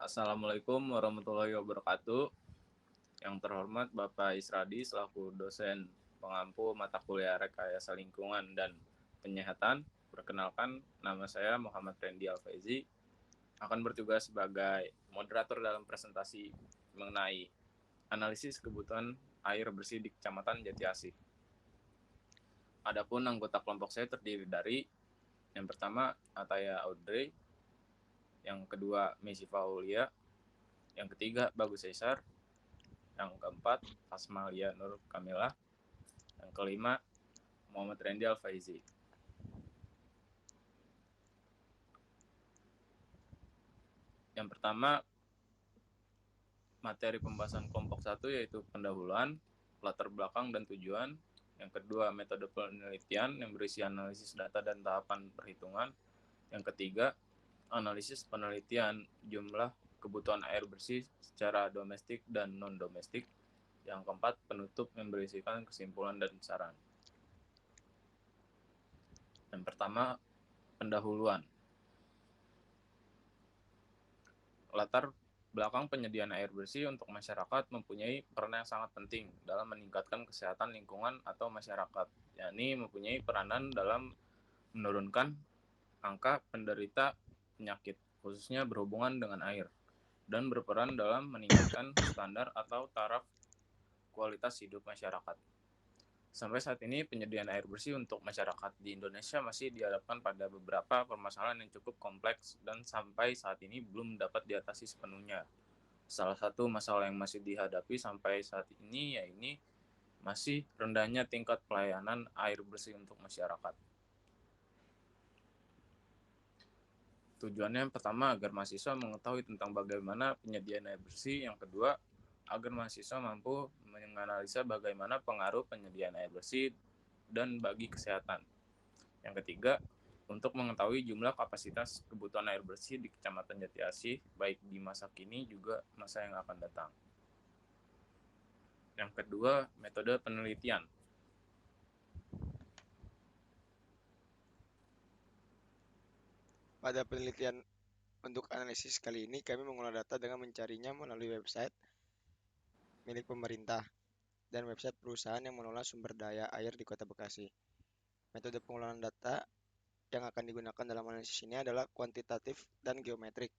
Assalamualaikum warahmatullahi wabarakatuh. Yang terhormat Bapak Isradi selaku dosen pengampu mata kuliah Rekayasa Lingkungan dan Penyihatan. Perkenalkan, nama saya Muhammad Randy Alfaizi, akan bertugas sebagai moderator dalam presentasi mengenai analisis kebutuhan air bersih di Kecamatan Jatiasih. Adapun anggota kelompok saya terdiri dari yang pertama Ataya Audrey, yang kedua Messi Faulia, yang ketiga Bagus Caesar, yang keempat Asmalia Nur Kamila, yang kelima Muhammad Randy Alfaizi. Yang pertama, materi pembahasan kelompok 1 yaitu pendahuluan, latar belakang dan tujuan. Yang kedua, metode penelitian yang berisi analisis data dan tahapan perhitungan. Yang ketiga, analisis penelitian jumlah kebutuhan air bersih secara domestik dan non-domestik. Yang keempat, penutup yang berisikan kesimpulan dan saran. Yang pertama, pendahuluan. Latar belakang penyediaan air bersih untuk masyarakat mempunyai peran yang sangat penting dalam meningkatkan kesehatan lingkungan atau masyarakat, yakni mempunyai peranan dalam menurunkan angka penderita penyakit, khususnya berhubungan dengan air, dan berperan dalam meningkatkan standar atau taraf kualitas hidup masyarakat. Sampai saat ini penyediaan air bersih untuk masyarakat di Indonesia masih dihadapkan pada beberapa permasalahan yang cukup kompleks dan sampai saat ini belum dapat diatasi sepenuhnya. Salah satu masalah yang masih dihadapi sampai saat ini yaitu masih rendahnya tingkat pelayanan air bersih untuk masyarakat. Tujuannya yang pertama agar mahasiswa mengetahui tentang bagaimana penyediaan air bersih, yang kedua agar mahasiswa mampu menganalisa bagaimana pengaruh penyediaan air bersih dan bagi kesehatan. Yang ketiga, untuk mengetahui jumlah kapasitas kebutuhan air bersih di Kecamatan Jatiasih, baik di masa kini juga masa yang akan datang. Yang kedua, metode penelitian. Pada penelitian untuk analisis kali ini, kami mengolah data dengan mencarinya melalui website milik pemerintah dan website perusahaan yang mengelola sumber daya air di Kota Bekasi. Metode pengolahan data yang akan digunakan dalam analisis ini adalah kuantitatif dan geometrik.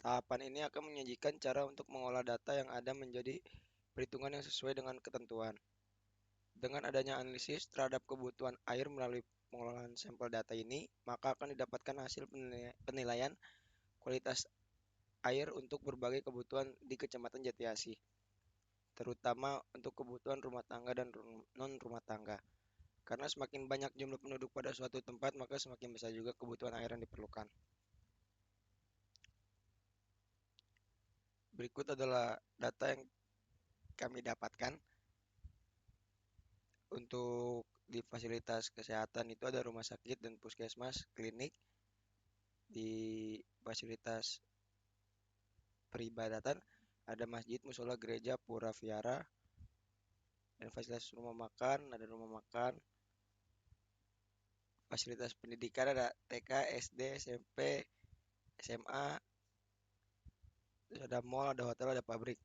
Tahapan ini akan menyajikan cara untuk mengolah data yang ada menjadi perhitungan yang sesuai dengan ketentuan. Dengan adanya analisis terhadap kebutuhan air melalui pengolahan sampel data ini, maka akan didapatkan hasil penilaian kualitas air untuk berbagai kebutuhan di Kecamatan Jatiasih, terutama untuk kebutuhan rumah tangga dan non-rumah tangga. Karena semakin banyak jumlah penduduk pada suatu tempat, maka semakin besar juga kebutuhan air yang diperlukan. Berikut adalah data yang kami dapatkan untuk di fasilitas kesehatan itu ada rumah sakit dan puskesmas, klinik, di fasilitas peribadatan ada masjid, musola, gereja, pura, viara, dan fasilitas rumah makan, ada rumah makan, fasilitas pendidikan ada TK, SD, SMP, SMA, terus ada mall, ada hotel, ada pabrik.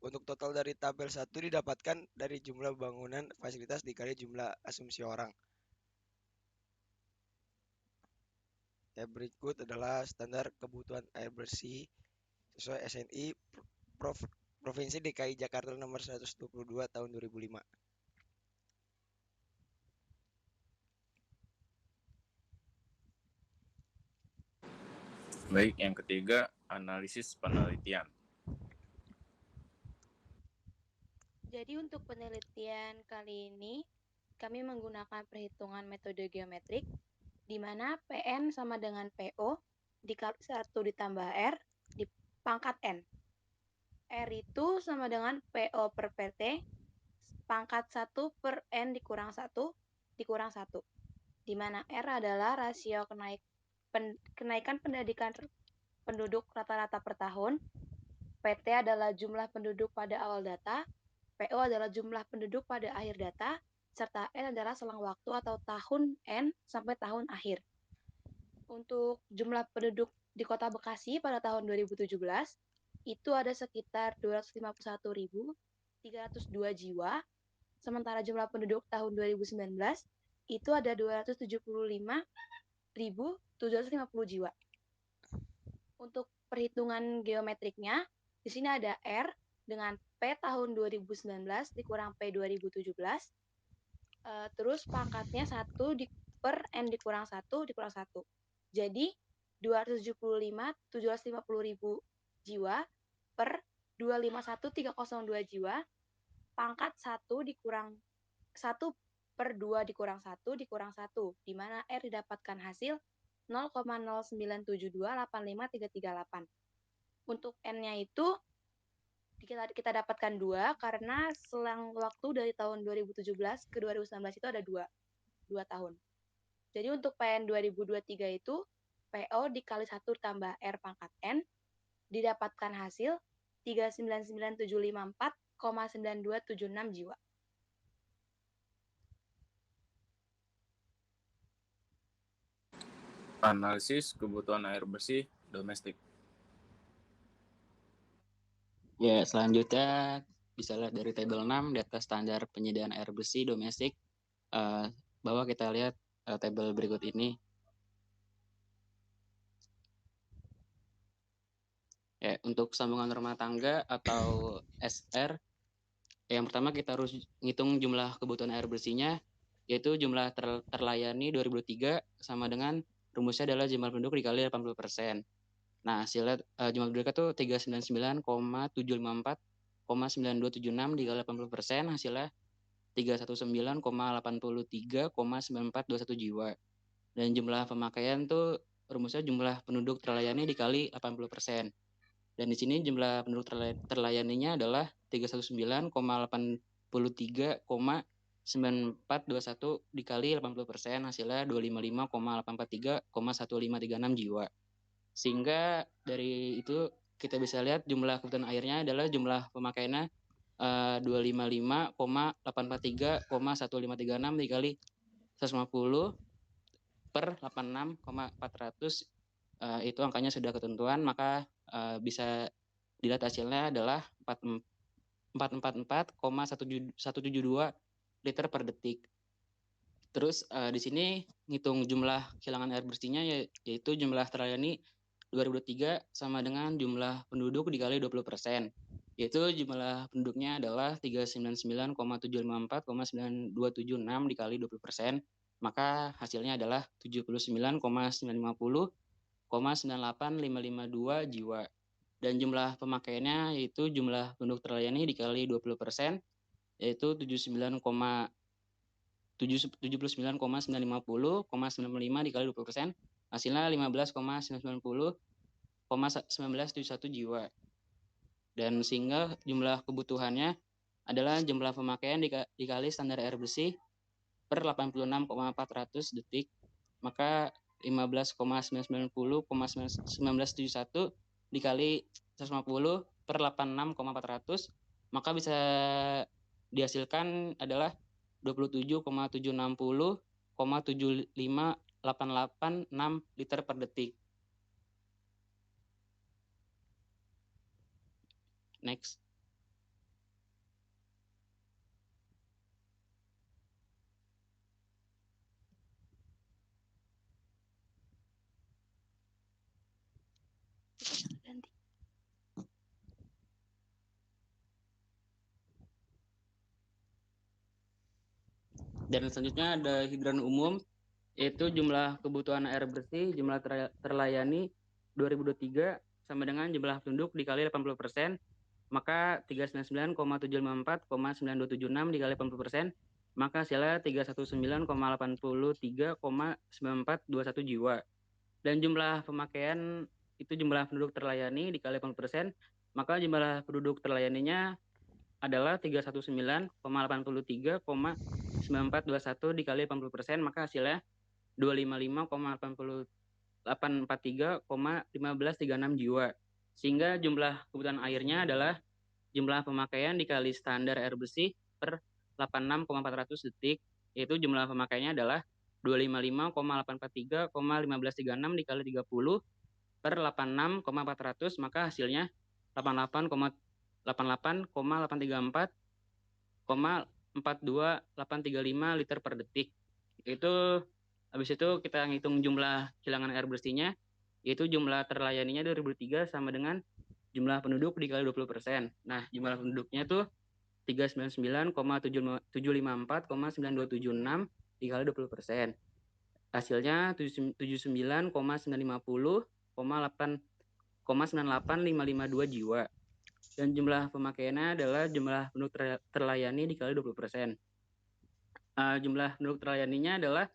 Untuk total dari tabel 1 didapatkan dari jumlah bangunan fasilitas dikali jumlah asumsi orang. Ya, berikut adalah standar kebutuhan air bersih sesuai SNI Provinsi DKI Jakarta nomor 122 tahun 2005. Baik, yang ketiga, analisis penelitian. Jadi untuk penelitian kali ini, kami menggunakan perhitungan metode geometrik, di mana PN sama dengan PO dikali 1 ditambah R di pangkat N. R itu sama dengan PO per PT, pangkat 1 per N dikurang 1, dikurang 1. Di mana R adalah rasio kenaikan pendidikan penduduk rata-rata per tahun, PT adalah jumlah penduduk pada awal data, PO adalah jumlah penduduk pada akhir data, serta N adalah selang waktu atau tahun N sampai tahun akhir. Untuk jumlah penduduk di Kota Bekasi pada tahun 2017 itu ada sekitar 251.302 jiwa, sementara jumlah penduduk tahun 2019 itu ada 275.750 jiwa. Untuk perhitungan geometriknya, di sini ada R dengan P tahun 2019 dikurang P 2017. Terus pangkatnya 1 per N dikurang 1 dikurang 1. Jadi 275.750.000 jiwa per 251.302 jiwa, pangkat 1 dikurang 1 per 2 dikurang 1 dikurang 1, di mana R didapatkan hasil 0,09728538. Untuk N-nya itu kita dapatkan 2 karena selang waktu dari tahun 2017 ke 2019 itu ada 2 tahun. Jadi untuk PN 2023 itu PO dikali 1 tambah R pangkat N didapatkan hasil 399.754,9276 jiwa. Analisis kebutuhan air bersih domestik. Ya, selanjutnya bisa lihat dari tabel 6 data standar penyediaan air bersih domestik. Bahwa kita lihat tabel berikut ini. Ya, untuk sambungan rumah tangga atau SR, yang pertama kita harus ngitung jumlah kebutuhan air bersihnya, yaitu jumlah terlayani 2003 sama dengan rumusnya adalah jumlah penduduk dikali 80%. Nah, hasilnya jumlah penduduk itu 399,754,9276 dikali 80%, hasilnya 319,83,9421 jiwa. Dan jumlah pemakaian tuh rumusnya jumlah penduduk terlayani dikali 80%. Dan di sini jumlah penduduk terlayaninya adalah 319,83,9421 dikali 80%, hasilnya 255,843,1536 jiwa. Sehingga dari itu kita bisa lihat jumlah kebutuhan airnya adalah jumlah pemakaiannya 255,843,1536 dikali 150 per 86,400. Itu angkanya sudah ketentuan, maka bisa dilihat hasilnya adalah 444,172 liter per detik. Terus di sini ngitung jumlah kehilangan air bersihnya, yaitu jumlah terlayani 2003 sama dengan jumlah penduduk dikali 20%. Yaitu jumlah penduduknya adalah 399,754,9276 dikali 20%, maka hasilnya adalah 79,950,98552 jiwa. Dan jumlah pemakaiannya yaitu jumlah penduduk terlayani dikali 20%, yaitu 79,950,955 dikali 20%, hasilnya 15,990,1971 jiwa. Dan sehingga jumlah kebutuhannya adalah jumlah pemakaian dikali standar air bersih per 86,400 detik, maka 15,990,1971 dikali 150 per 86,400, maka bisa dihasilkan adalah 27,760,75886 liter per detik. Next. Dan selanjutnya ada hidran umum, yaitu jumlah kebutuhan air bersih, jumlah terlayani 2023 sama dengan jumlah penduduk dikali 80%, maka 399,754,9276 dikali 80%, maka hasilnya 319,83,9421 jiwa. Dan jumlah pemakaian itu jumlah penduduk terlayani dikali 80%, maka jumlah penduduk terlayaninya adalah 319,83,9421 dikali 80%, maka hasilnya 255,843,1536 jiwa. Sehingga jumlah kebutuhan airnya adalah jumlah pemakaian dikali standar air bersih per 86,400 detik, yaitu jumlah pemakaiannya adalah 255,843,1536 dikali 30 per 86,400, maka hasilnya 88,834,42835 liter per detik. Itu habis itu kita ngitung jumlah kilangan air bersihnya, yaitu jumlah terlayaninya 2003 sama dengan jumlah penduduk dikali 20%. Nah, jumlah penduduknya tuh 399,754,9276 dikali 20%. Hasilnya 79,950,98,98552 jiwa. Dan jumlah pemakaiannya adalah jumlah penduduk terlayani dikali 20%. Jumlah penduduk terlayaninya adalah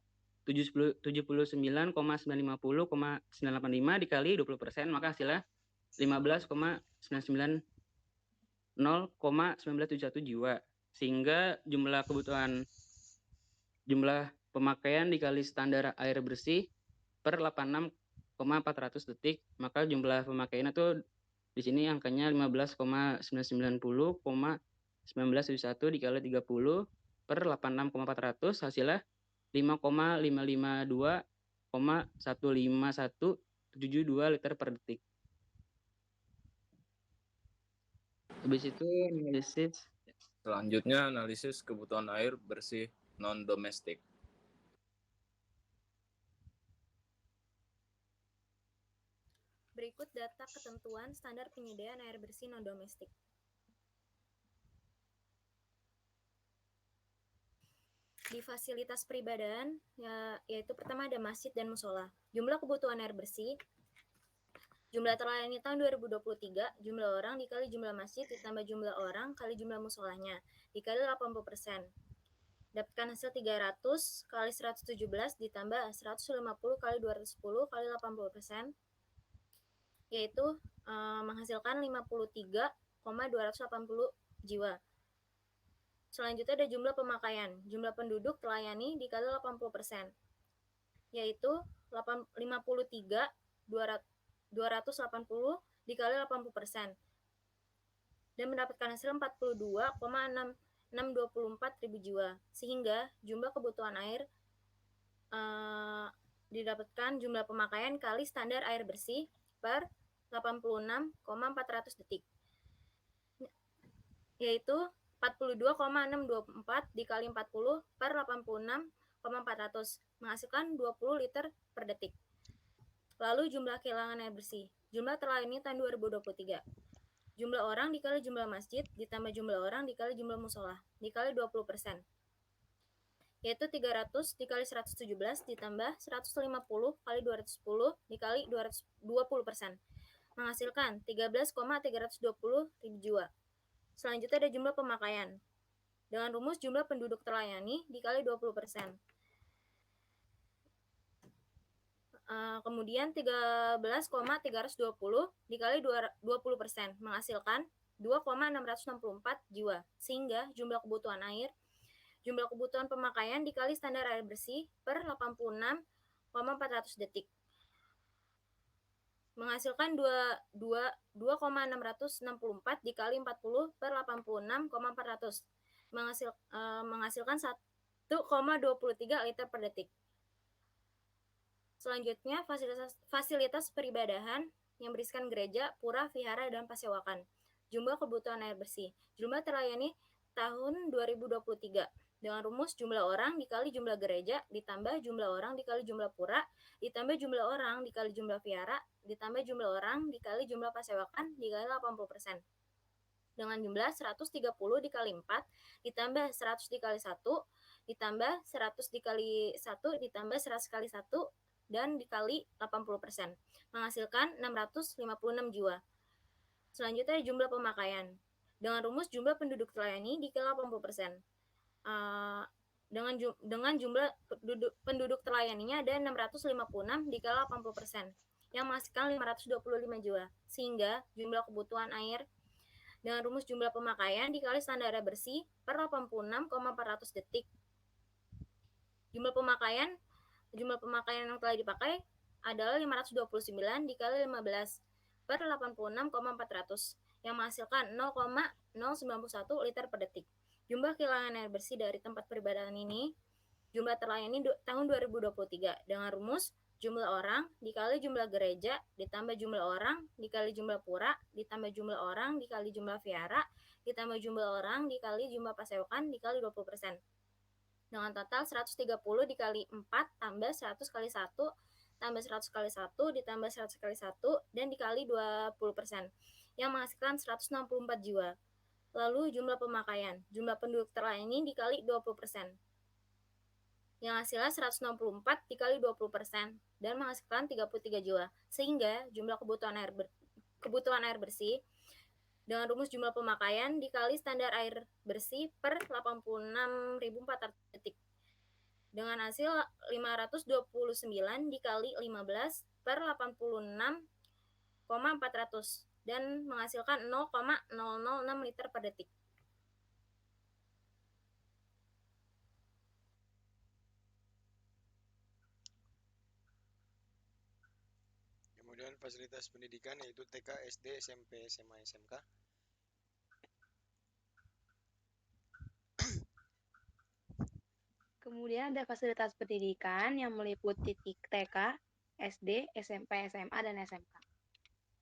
79,950,985 dikali 20%, maka hasilnya 15,990,1971 jiwa. Sehingga jumlah pemakaian dikali standar air bersih per 86,400 detik, maka jumlah pemakaiannya tuh di sini angkanya 15,990,1971 dikali 30 per 86,400, hasilnya 5,552,15172 liter per detik. Habis itu analisis. Selanjutnya analisis kebutuhan air bersih non-domestik. Berikut data ketentuan standar penyediaan air bersih non-domestik. Di fasilitas peribadahan, yaitu pertama ada masjid dan musola. Jumlah kebutuhan air bersih, jumlah terlayani tahun 2023, jumlah orang dikali jumlah masjid ditambah jumlah orang kali jumlah musolanya, dikali 80%. Dapatkan hasil 300 kali 117 ditambah 150 kali 210 kali 80%, yaitu menghasilkan 53,280 jiwa. Selanjutnya ada jumlah pemakaian. Jumlah penduduk terlayani dikali 80%, yaitu 53,280 dikali 80%. Dan mendapatkan hasil 42,624 ribu jiwa. Sehingga jumlah kebutuhan air didapatkan jumlah pemakaian kali standar air bersih per 86,400 detik. Yaitu 42,624 dikali 40 per 86,400 menghasilkan 20 liter per detik. Lalu jumlah kilangan air bersih. Jumlah terlayani tahun 2023. Jumlah orang dikali jumlah masjid ditambah jumlah orang dikali jumlah musola dikali 20%. Yaitu 300 dikali 117 ditambah 150 kali 210 dikali 20%. Menghasilkan 13,320 ribu jiwa. Selanjutnya ada jumlah pemakaian. Dengan rumus jumlah penduduk terlayani dikali 20%. Kemudian 13,320 dikali 20% menghasilkan 2,664 jiwa. Sehingga jumlah kebutuhan air, jumlah kebutuhan pemakaian dikali standar air bersih per 86,400 detik. Menghasilkan 2,664 dikali 40 per 86,400 menghasilkan 1,23 liter per detik. Selanjutnya fasilitas peribadahan yang berisikan gereja, pura, vihara, dan pasewakan. Jumlah kebutuhan air bersih. Jumlah terlayani tahun 2023 dengan rumus jumlah orang dikali jumlah gereja ditambah jumlah orang dikali jumlah pura ditambah jumlah orang dikali jumlah vihara ditambah jumlah orang dikali jumlah pasewakan dikali 80%. Dengan jumlah 130 dikali 4 ditambah 100 dikali 1 ditambah 100 dikali 1 ditambah 100 kali 1 dan dikali 80%. Menghasilkan 656 jiwa. Selanjutnya jumlah pemakaian. Dengan rumus jumlah penduduk terlayani dikali 80%. Dengan jumlah penduduk terlayaninya ada 656 dikali 80% yang menghasilkan 525 jiwa. Sehingga jumlah kebutuhan air dengan rumus jumlah pemakaian dikali standar air bersih per 86,400 detik. Jumlah pemakaian yang telah dipakai adalah 529 dikali 15 per 86,400 yang menghasilkan 0,091 liter per detik. Jumlah kilangan air bersih dari tempat peribadahan ini jumlah terlayani tahun 2023 dengan rumus jumlah orang dikali jumlah gereja ditambah jumlah orang dikali jumlah pura ditambah jumlah orang dikali jumlah vihara ditambah jumlah orang dikali jumlah pasewakan dikali 20%. Dengan total 130 dikali 4 tambah 100 kali 1 tambah 100 kali 1 ditambah 100 kali 1 dan dikali 20% yang menghasilkan 164 jiwa. Lalu jumlah pemakaian, jumlah penduduk terlayani dikali 20%. Yang hasilnya 164 dikali 20% dan menghasilkan 33 jiwa. Sehingga jumlah kebutuhan air bersih dengan rumus jumlah pemakaian dikali standar air bersih per 86.400 detik. Dengan hasil 529 dikali 15 per 86,400 dan menghasilkan 0,006 liter per detik. Kemudian fasilitas pendidikan yaitu TK, SD, SMP, SMA, SMK. Kemudian ada fasilitas pendidikan yang meliputi TK, SD, SMP, SMA, dan SMK.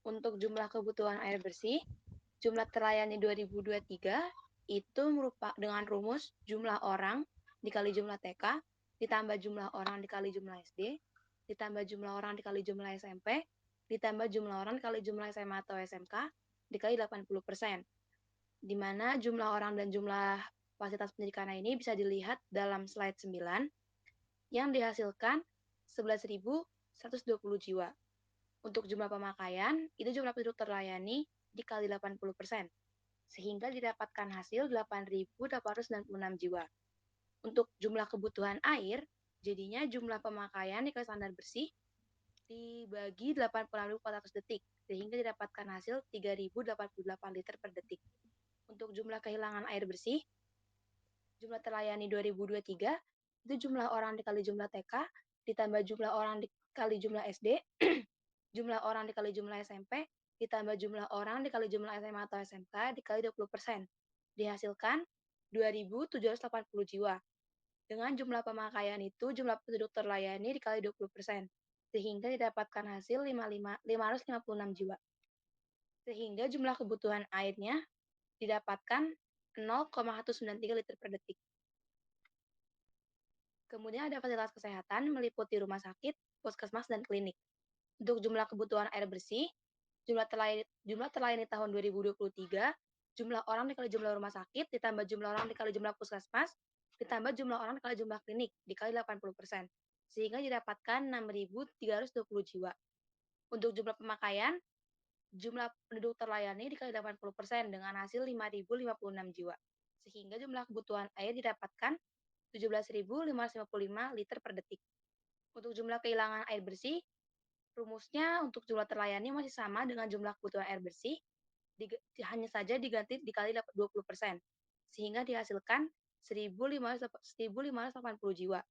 Untuk jumlah kebutuhan air bersih, jumlah terlayani 2023 itu merupakan dengan rumus jumlah orang dikali jumlah TK, ditambah jumlah orang dikali jumlah SD, ditambah jumlah orang dikali jumlah SMP, ditambah jumlah orang dikali jumlah SMA atau SMK, dikali 80%. Di mana jumlah orang dan jumlah fasilitas pendidikan ini bisa dilihat dalam slide 9 yang dihasilkan 11.120 jiwa. Untuk jumlah pemakaian, itu jumlah penduduk terlayani dikali 80%, sehingga didapatkan hasil 8.896 jiwa. Untuk jumlah kebutuhan air, jadinya jumlah pemakaian dikali standar bersih dibagi 86.400 detik, sehingga didapatkan hasil 3.088 liter per detik. Untuk jumlah kehilangan air bersih, jumlah terlayani 2023 itu jumlah orang dikali jumlah TK, ditambah jumlah orang dikali jumlah SD, jumlah orang dikali jumlah SMP, ditambah jumlah orang dikali jumlah SMA atau SMK dikali 20%. Dihasilkan 2.780 jiwa. Dengan jumlah pemakaian itu, jumlah penduduk terlayani dikali 20%, sehingga didapatkan hasil 556 jiwa. Sehingga jumlah kebutuhan airnya didapatkan 0,193 liter per detik. Kemudian ada fasilitas kesehatan meliputi rumah sakit, puskesmas, dan klinik. Untuk jumlah kebutuhan air bersih, jumlah terlayani tahun 2023, jumlah orang dikali jumlah rumah sakit, ditambah jumlah orang dikali jumlah puskesmas, ditambah jumlah orang dikali jumlah klinik, dikali 80%. Sehingga didapatkan 6.320 jiwa. Untuk jumlah pemakaian, jumlah penduduk terlayani dikali 80% dengan hasil 5.056 jiwa. Sehingga jumlah kebutuhan air didapatkan 17.555 liter per detik. Untuk jumlah kehilangan air bersih, rumusnya untuk jumlah terlayani masih sama dengan jumlah kebutuhan air bersih, hanya saja diganti dikali 20%, sehingga dihasilkan 1.580 jiwa.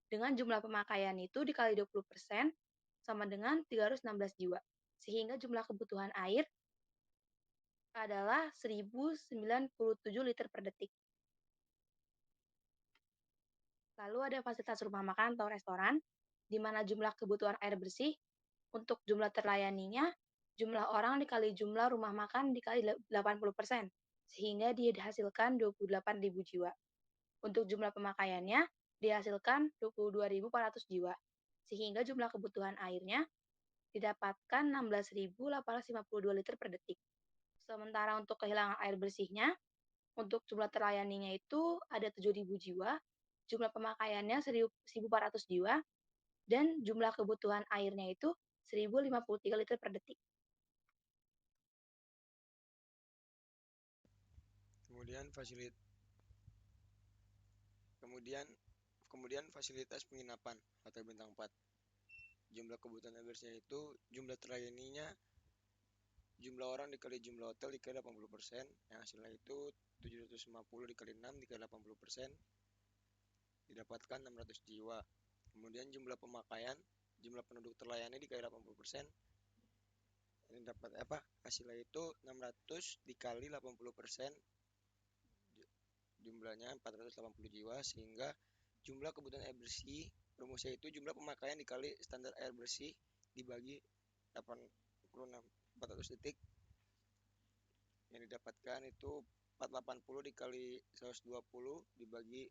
Dengan jumlah pemakaian itu dikali 20% sama dengan 316 jiwa, sehingga jumlah kebutuhan air adalah 1.097 liter per detik. Lalu ada fasilitas rumah makan atau restoran, di mana jumlah kebutuhan air bersih untuk jumlah terlayaninya, jumlah orang dikali jumlah rumah makan dikali 80%, sehingga dihasilkan 28.000 jiwa. Untuk jumlah pemakaiannya, dihasilkan 22.400 jiwa, sehingga jumlah kebutuhan airnya didapatkan 16.852 liter per detik. Sementara untuk kehilangan air bersihnya, untuk jumlah terlayaninya itu ada 7.000 jiwa, jumlah pemakaiannya 1.400 jiwa, dan jumlah kebutuhan airnya itu 1.053 liter per detik. Kemudian fasilitas penginapan hotel bintang 4. Jumlah kebutuhan air bersihnya itu jumlah terlayaninya jumlah orang dikali jumlah hotel dikali 80%, yang hasilnya itu 750 dikali 6 dikali 80%, didapatkan 600 jiwa. Kemudian jumlah pemakaian, jumlah penduduk terlayani dikali 80%, ini dapat hasilnya itu 600 dikali 80%, jumlahnya 480 jiwa, sehingga jumlah kebutuhan air bersih, rumusnya itu jumlah pemakaian dikali standar air bersih dibagi 86.400 detik. Yang didapatkan itu 480 dikali 120 dibagi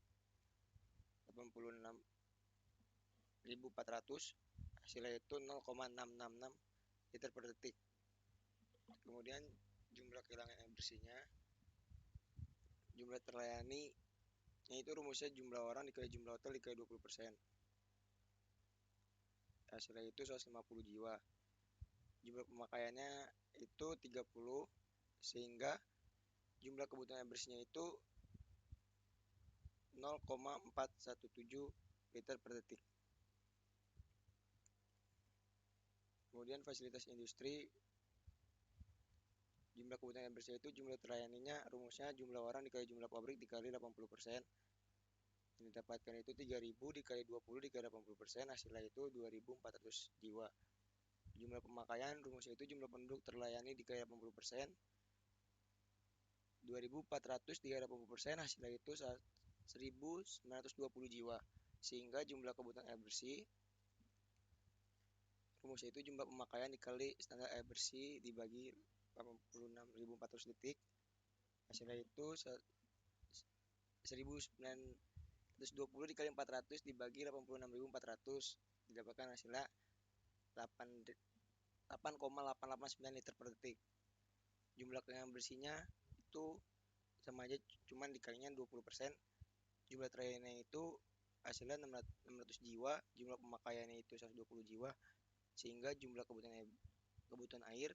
86.400, hasilnya itu 0,666 liter per detik. Kemudian jumlah kehilangan air bersihnya, jumlah terlayani, yaitu rumusnya jumlah orang dikali jumlah hotel dikali 20%. Hasilnya itu 150 jiwa. Jumlah pemakaiannya itu 30, sehingga jumlah kebutuhan air bersihnya itu 0,417 liter per detik. Kemudian fasilitas industri, jumlah kebutuhan air bersih itu jumlah terlayaninya, rumusnya jumlah orang dikali jumlah pabrik dikali 80%. Yang didapatkan itu 3.000 dikali 20 dikali 80%, hasilnya itu 2.400 jiwa. Jumlah pemakaian, rumusnya itu jumlah penduduk terlayani dikali 80%. 2.400 dikali 80%, hasilnya itu 1.920 jiwa. Sehingga jumlah kebutuhan air bersih, rumusnya itu jumlah pemakaian dikali standar air bersih dibagi 86.400 detik. Hasilnya itu 1.920 dikali 400 dibagi 86.400, didapatkan hasilnya 8,889 liter per detik. Jumlah kehilangan bersihnya itu sama aja, cuman dikalinya 20%. Jumlah terlayaninya itu hasilnya 600 jiwa, jumlah pemakaiannya itu 120 jiwa, sehingga jumlah kebutuhan air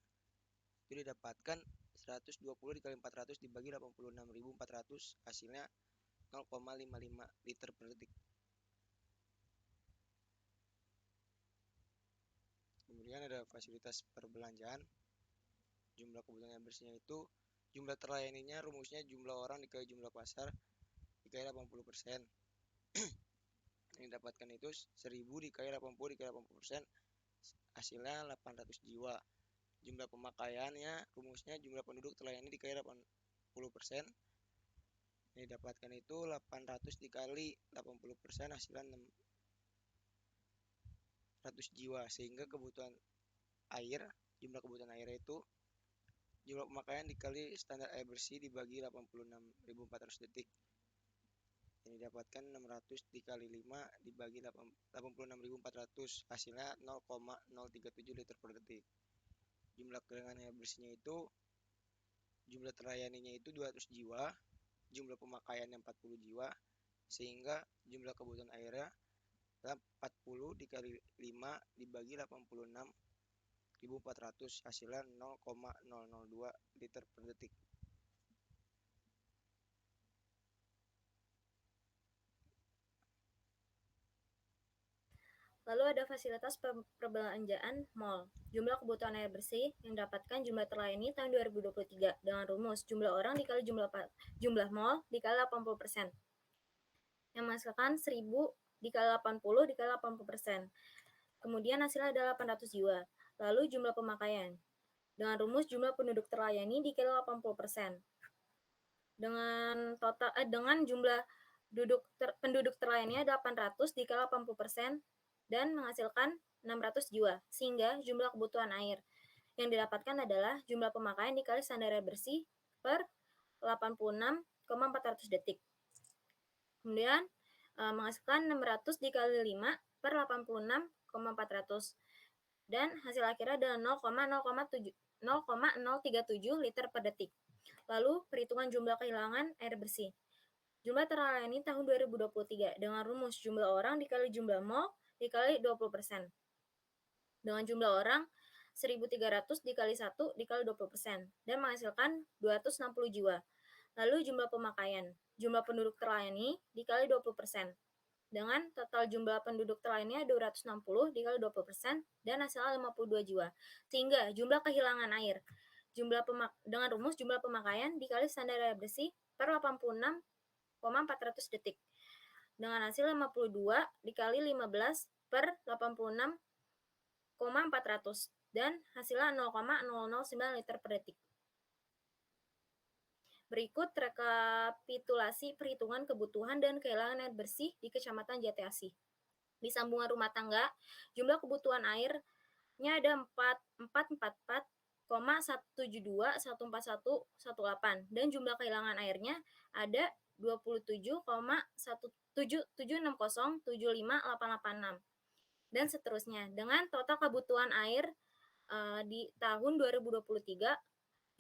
itu didapatkan 120 dikali 400 dibagi 86.400, hasilnya 0,55 liter per detik. Kemudian ada fasilitas perbelanjaan. Jumlah kebutuhan air bersihnya itu jumlah terlayaninya, rumusnya jumlah orang dikali jumlah pasar dikali 80%. Yang didapatkan itu 1.000 dikali 80 dikali 80%, hasilnya 800 jiwa. Jumlah pemakaiannya, rumusnya jumlah penduduk terlayani dikali 80%. Yang didapatkan itu 800 dikali 80%, hasilnya 600 jiwa. Sehingga kebutuhan air, jumlah kebutuhan air itu jumlah pemakaian dikali standar air bersih dibagi 86.400 detik. Yang didapatkan 600 dikali 5 dibagi 86.400, hasilnya 0,037 liter per detik. Jumlah kehilangan air bersihnya itu, jumlah terlayaninya itu 200 jiwa, jumlah pemakaiannya 40 jiwa, sehingga jumlah kebutuhan airnya 40 dikali 5 dibagi 86.400, hasilnya 0,002 liter per detik. Lalu ada fasilitas perbelanjaan mall. Jumlah kebutuhan air bersih yang didapatkan jumlah terlayani tahun 2023 dengan rumus jumlah orang dikali jumlah mall dikali 80%. Yang menghasilkan 1.000 dikali 80 dikali 80%. Kemudian hasilnya adalah 800 jiwa. Lalu jumlah pemakaian dengan rumus jumlah penduduk terlayani dikali 80%. Dengan jumlah penduduk terlayani 800 dikali 80% dan menghasilkan 600 jiwa, sehingga jumlah kebutuhan air yang didapatkan adalah jumlah pemakaian dikali standar air bersih per 86,400 detik. Kemudian menghasilkan 600 dikali 5 per 86,400, dan hasil akhirnya adalah 0,037 liter per detik. Lalu perhitungan jumlah kehilangan air bersih. Jumlah terlayani tahun 2023 dengan rumus jumlah orang dikali jumlah mall dikali 20%. Dengan jumlah orang 1.300 dikali 1 dikali 20% dan menghasilkan 260 jiwa. Lalu jumlah pemakaian, jumlah penduduk terlayani dikali 20%. Dengan total jumlah penduduk terlayani 260 dikali 20% dan hasilnya 52 jiwa. Sehingga jumlah kehilangan air, dengan rumus jumlah pemakaian dikali standar air bersih per 86,400 detik. Dengan hasil 52 dikali 15 per 86,400 dan hasilnya 0,009 liter per detik. Berikut rekapitulasi perhitungan kebutuhan dan kehilangan air bersih di Kecamatan Jati Asih. Di sambungan rumah tangga, jumlah kebutuhan airnya ada 444,172,141,18 dan jumlah kehilangan airnya ada 27,760,75886 dan seterusnya. Dengan total kebutuhan air di tahun 2023,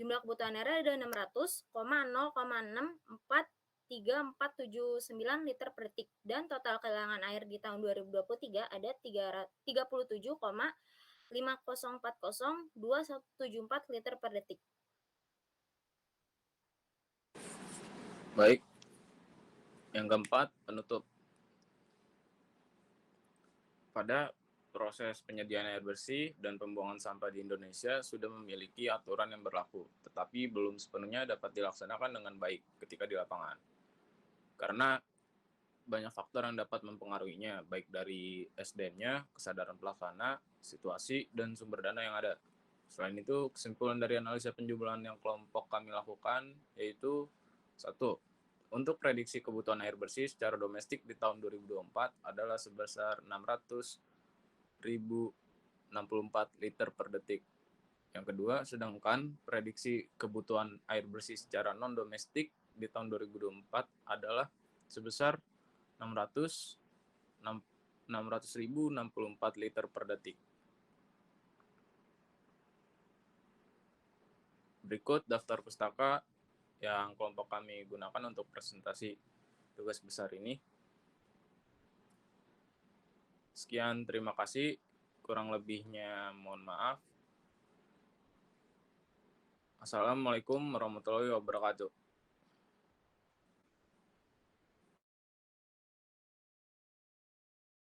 jumlah kebutuhan air ada 600,0,6643479 liter per detik dan total kehilangan air di tahun 2023 ada 37,5040274 liter per detik. Baik. Yang keempat, penutup. Pada proses penyediaan air bersih dan pembuangan sampah di Indonesia sudah memiliki aturan yang berlaku, tetapi belum sepenuhnya dapat dilaksanakan dengan baik ketika di lapangan. Karena banyak faktor yang dapat mempengaruhinya, baik dari SDM-nya, kesadaran pelaksana, situasi, dan sumber dana yang ada. Selain itu, kesimpulan dari analisa penjumlahan yang kelompok kami lakukan yaitu 1. Untuk prediksi kebutuhan air bersih secara domestik di tahun 2024 adalah sebesar 600.064 liter per detik. Yang kedua, sedangkan prediksi kebutuhan air bersih secara non-domestik di tahun 2024 adalah sebesar 600.064 liter per detik. Berikut daftar pustaka yang kelompok kami gunakan untuk presentasi tugas besar ini. Sekian, terima kasih. Kurang lebihnya mohon maaf. Assalamualaikum warahmatullahi wabarakatuh.